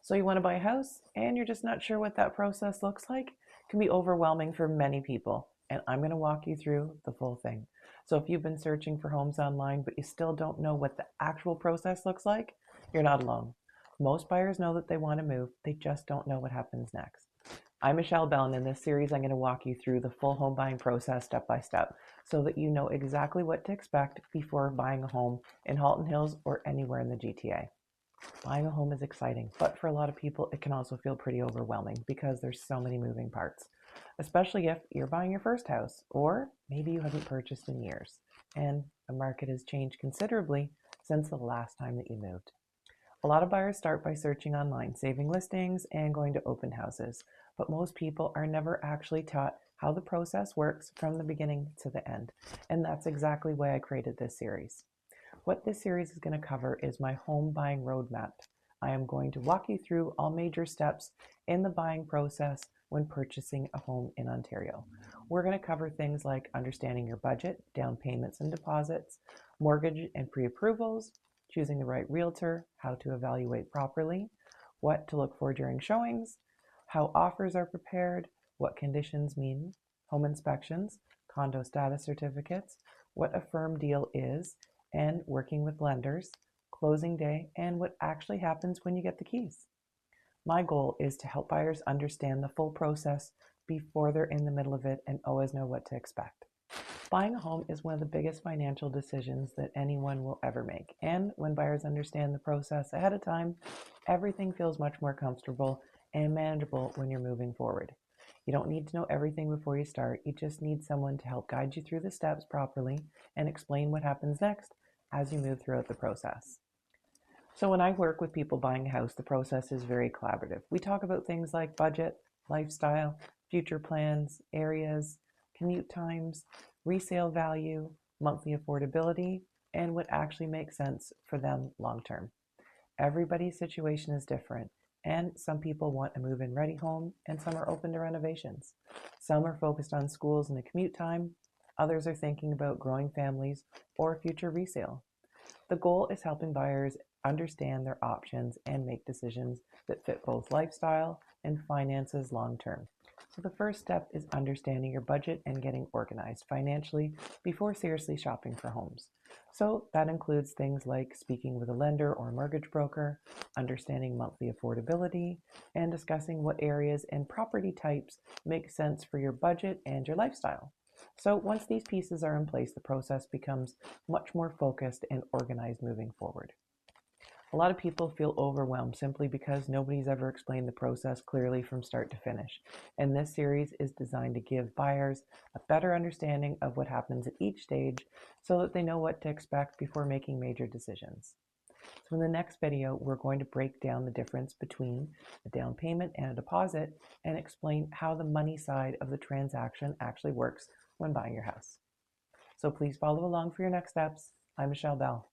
So you want to buy a house and you're just not sure what that process looks like? It can be overwhelming for many people. And I'm going to walk you through the full thing. So if you've been searching for homes online, but you still don't know what the actual process looks like, you're not alone. Most buyers know that they want to move, they just don't know what happens next. I'm Michelle Bell, and in this series, I'm going to walk you through the full home buying process step by step so that you know exactly what to expect before buying a home in Halton Hills or anywhere in the GTA. Buying a home is exciting, but for a lot of people, it can also feel pretty overwhelming because there's so many moving parts, especially if you're buying your first house or maybe you haven't purchased in years and the market has changed considerably since the last time that you moved. A lot of buyers start by searching online, saving listings, and going to open houses, but most people are never actually taught how the process works from the beginning to the end, and that's exactly why I created this series. What this series is going to cover is my home buying roadmap. I am going to walk you through all major steps in the buying process when purchasing a home in Ontario. We're going to cover things like understanding your budget, down payments and deposits, mortgage and pre-approvals, choosing the right realtor, how to evaluate properly, what to look for during showings, how offers are prepared, what conditions mean, home inspections, condo status certificates, what a firm deal is, and working with lenders, closing day, and what actually happens when you get the keys. My goal is to help buyers understand the full process before they're in the middle of it and always know what to expect. Buying a home is one of the biggest financial decisions that anyone will ever make. And when buyers understand the process ahead of time, everything feels much more comfortable and manageable when you're moving forward. You don't need to know everything before you start. You just need someone to help guide you through the steps properly and explain what happens next as you move throughout the process. So when I work with people buying a house, the process is very collaborative. We talk about things like budget, lifestyle, future plans, areas, commute times, resale value, monthly affordability, and what actually makes sense for them long term. Everybody's situation is different, and some people want a move-in ready home, and some are open to renovations. Some are focused on schools and the commute time. Others are thinking about growing families or future resale. The goal is helping buyers understand their options and make decisions that fit both lifestyle and finances long term. So the first step is understanding your budget and getting organized financially before seriously shopping for homes. So that includes things like speaking with a lender or mortgage broker, understanding monthly affordability, and discussing what areas and property types make sense for your budget and your lifestyle. So once these pieces are in place, the process becomes much more focused and organized moving forward. A lot of people feel overwhelmed simply because nobody's ever explained the process clearly from start to finish. And this series is designed to give buyers a better understanding of what happens at each stage so that they know what to expect before making major decisions. So in the next video, we're going to break down the difference between a down payment and a deposit and explain how the money side of the transaction actually works when buying your house. So please follow along for your next steps. I'm Michelle Bell.